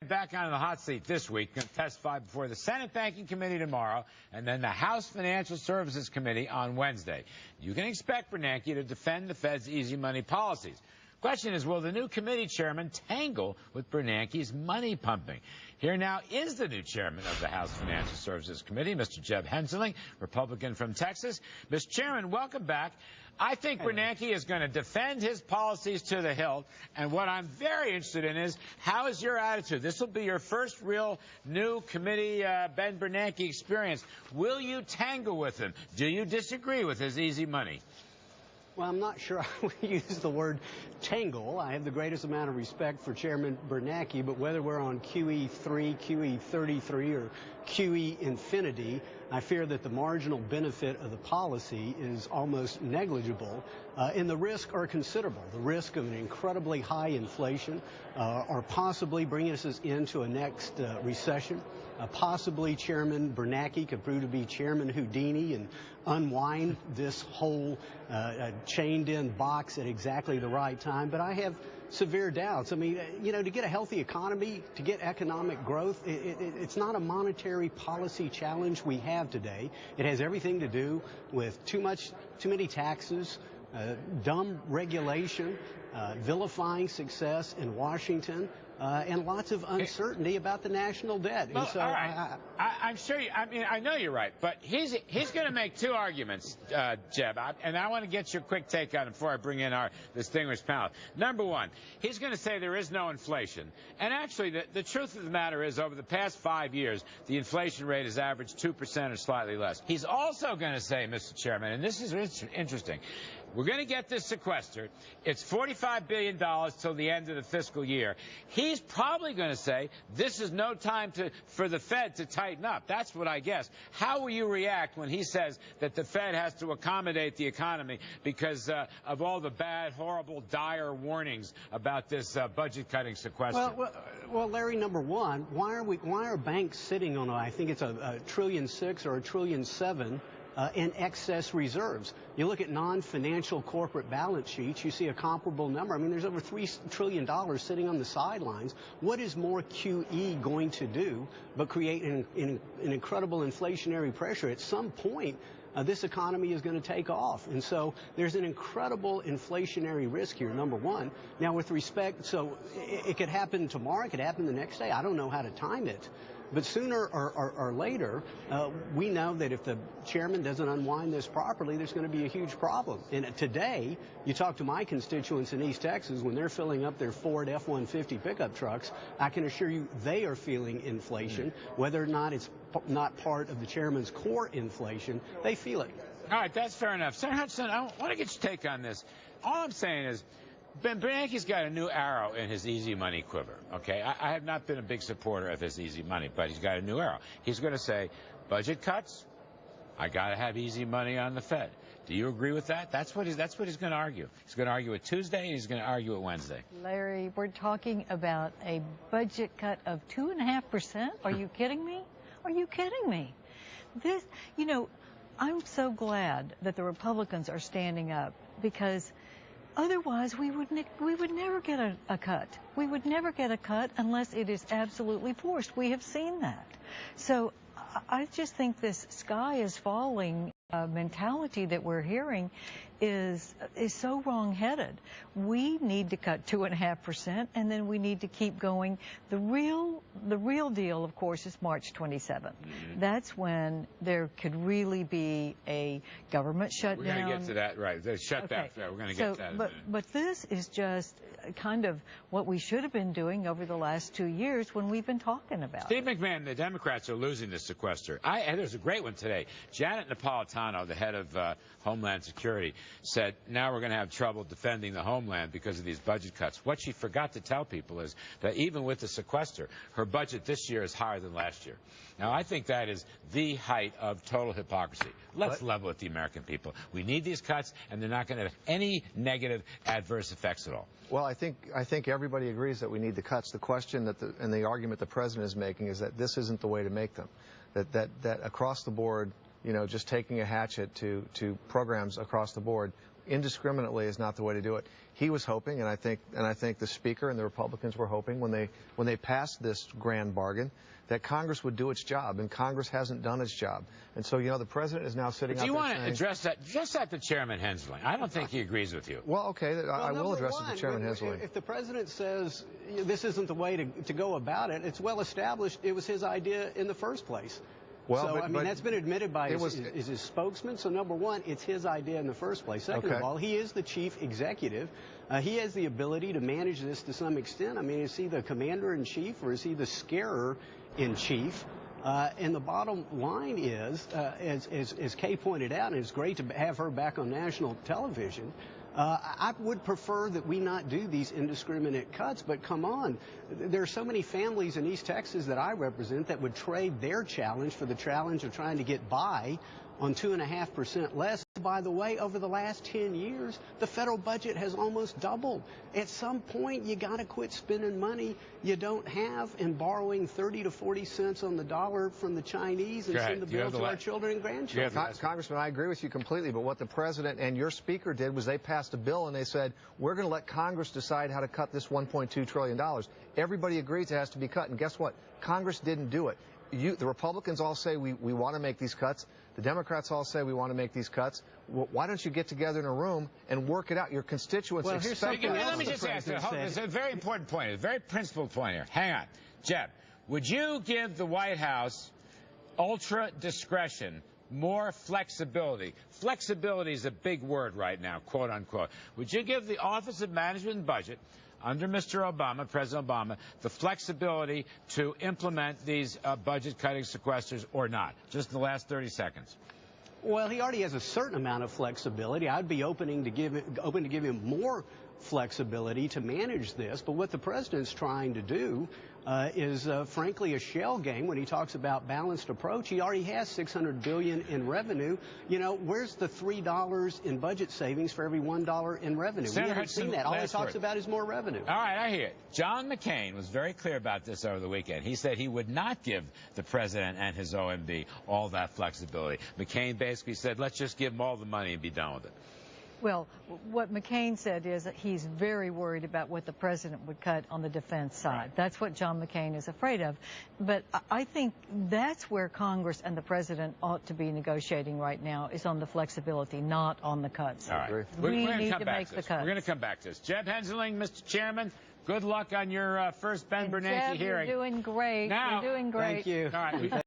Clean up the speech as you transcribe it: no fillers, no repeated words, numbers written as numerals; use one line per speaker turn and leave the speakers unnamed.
Back on the hot seat this week, going to testify before the Senate Banking Committee tomorrow and then the House Financial Services Committee on Wednesday. You can expect Bernanke to defend the Fed's easy money policies. Question is, will the new committee chairman tangle with Bernanke's money pumping? Here now is the new chairman of the House Financial Services Committee, Mr. Jeb Hensarling, Republican from Texas. Mr. Chairman, welcome back. I think Bernanke is going to defend his policies to the hilt, and what I'm very interested in is, how is your attitude? This will be your first real new committee Ben Bernanke experience. Will you tangle with him? Do you disagree with his easy money?
Well, I'm not sure I would use the word tangle. I have the greatest amount of respect for Chairman Bernanke, but whether we're on QE3, QE33, or QE infinity, I fear that the marginal benefit of the policy is almost negligible, and the risks are considerable. The risk of an incredibly high inflation, or possibly bringing us into a next recession. Possibly Chairman Bernanke could prove to be Chairman Houdini and unwind this whole chained-in box at exactly the right time. But I have severe doubts. I mean, you know, to get a healthy economy, to get economic growth, it's not a monetary policy challenge we have today. It has everything to do with too many taxes, dumb regulation, vilifying success in Washington, and lots of uncertainty about the national debt.
Well,
and so
all right. I'm sure I know you're right, but he's going to make two arguments, Jeb, and I want to get your quick take on it before I bring in our distinguished panel. Number one, he's going to say there is no inflation. And actually, the truth of the matter is, over the past 5 years, the inflation rate has averaged 2% or slightly less. He's also going to say, Mr. Chairman, and this is interesting, we're going to get this sequestered. It's $45 billion till the end of the fiscal year. He's probably going to say this is no time for the Fed to tighten up. That's what I guess. How will you react when he says that the Fed has to accommodate the economy because of all the bad, horrible, dire warnings about this budget-cutting sequester?
Well, Larry, number one, why are banks sitting on, I think it's a $1.6 trillion or $1.7 trillion in excess reserves? You look at non-financial corporate balance sheets, you see a comparable number. I mean, there's over $3 trillion sitting on the sidelines. What is more QE going to do but create an incredible inflationary pressure? At some point, this economy is going to take off. And so there's an incredible inflationary risk here, number one. Now, with respect, so it could happen tomorrow, it could happen the next day. I don't know how to time it. But sooner or later, we know that if the chairman doesn't unwind this properly, there's going to be a huge problem. And today, you talk to my constituents in East Texas, when they're filling up their Ford F-150 pickup trucks, I can assure you they are feeling inflation. Whether or not it's not part of the chairman's core inflation, they feel it.
All right, that's fair enough. Senator Hudson, I want to get your take on this. All I'm saying is, Bernanke's got a new arrow in his easy money quiver, okay? I have not been a big supporter of his easy money, but he's got a new arrow. He's going to say, budget cuts, I got to have easy money on the Fed. Do you agree with that? That's what he's going to argue. He's going to argue it Tuesday, and he's going to argue it Wednesday.
Larry, we're talking about a budget cut of 2.5%? Are you kidding me? Are you kidding me? This, you know, I'm so glad that the Republicans are standing up, because otherwise, we would never get a cut. We would never get a cut unless it is absolutely forced. We have seen that. So I just think this sky is falling mentality that we're hearing is so wrong-headed. We need to cut 2.5%, and then we need to keep going. The real deal, of course, is March 27th. Mm-hmm. That's when there could really be a government shutdown.
We're going to get to that, right? The shutdown. Okay. Yeah, we're going to get to that in a minute.
But this is just kind of what we should have been doing over the last 2 years when we've been talking about
Steve McMahon, the Democrats are losing the sequester. And there's a great one today. Janet Napolitano, the head of Homeland Security, said now we're going to have trouble defending the homeland because of these budget cuts. What she forgot to tell people is that even with the sequester, her budget this year is higher than last year. Now, I think that is the height of total hypocrisy. Let's level with the American people. We need these cuts, and they're not going to have any negative adverse effects at all.
Well, I think everybody agrees that we need the cuts. The question and the argument the president is making is that this isn't the way to make them. That across the board, you know, just taking a hatchet to programs across the board indiscriminately is not the way to do it. He was hoping, and I think the Speaker and the Republicans were hoping when they passed this grand bargain that Congress would do its job, and Congress hasn't done its job. And so, the President is now sitting out there saying...
Do you want to address that just at the Chairman Hensarling? I don't think he agrees with you.
Well, okay, I will address it to Chairman Hensarling.
If the President says this isn't the way to go about it, it's well established it was his idea in the first place.
Well,
so, that's been admitted by his spokesman. So, number one, it's his idea in the first place. Second of all, he is the chief executive. He has the ability to manage this to some extent. I mean, is he the commander-in-chief or is he the scarer-in-chief? And the bottom line is, as Kay pointed out, and it's great to have her back on national television, I would prefer that we not do these indiscriminate cuts, but come on. There are so many families in East Texas that I represent that would trade their challenge for the challenge of trying to get by on 2.5% less. By the way, over the last 10 years, the federal budget has almost doubled. At some point, you got to quit spending money you don't have and borrowing 30 to 40 cents on the dollar from the Chinese and send the bill to our children and grandchildren.
Congressman, I agree with you completely, but what the President and your Speaker did was they passed a bill and they said, we're going to let Congress decide how to cut this $1.2 trillion. Everybody agrees it has to be cut, and guess what? Congress didn't do it. The Republicans all say we want to make these cuts. The Democrats all say we want to make these cuts. Well, why don't you get together in a room and work it out? Your constituents expect it.
Let me just ask you. It's a very important point. It's a very principled point here. Hang on. Jeb, would you give the White House ultra discretion, more flexibility? Flexibility is a big word right now, quote unquote. Would you give the Office of Management and Budget, under Mr. Obama, President Obama, the flexibility to implement these budget-cutting sequesters or not? Just in the last 30 seconds.
Well, he already has a certain amount of flexibility. I'd be open to give him more flexibility to manage this. But what the President's trying to do is, frankly, a shell game when he talks about balanced approach. He already has $600 billion in revenue. Where's the $3 in budget savings for every $1 in revenue? We haven't seen that. All he talks about is more revenue.
All right, I hear it. John McCain was very clear about this over the weekend. He said he would not give the President and his OMB all that flexibility. McCain basically said, let's just give them all the money and be done with it.
Well, what McCain said is that he's very worried about what the President would cut on the defense side. Right. That's what John McCain is afraid of. But I think that's where Congress and the President ought to be negotiating right now, is on the flexibility, not on the cuts.
All right.
We need to make the cuts.
We're going to come back to this. Jeb Hensarling, Mr. Chairman, good luck on your first Ben Bernanke hearing.
You're doing great.
Now,
you're doing great.
Thank you.
All right.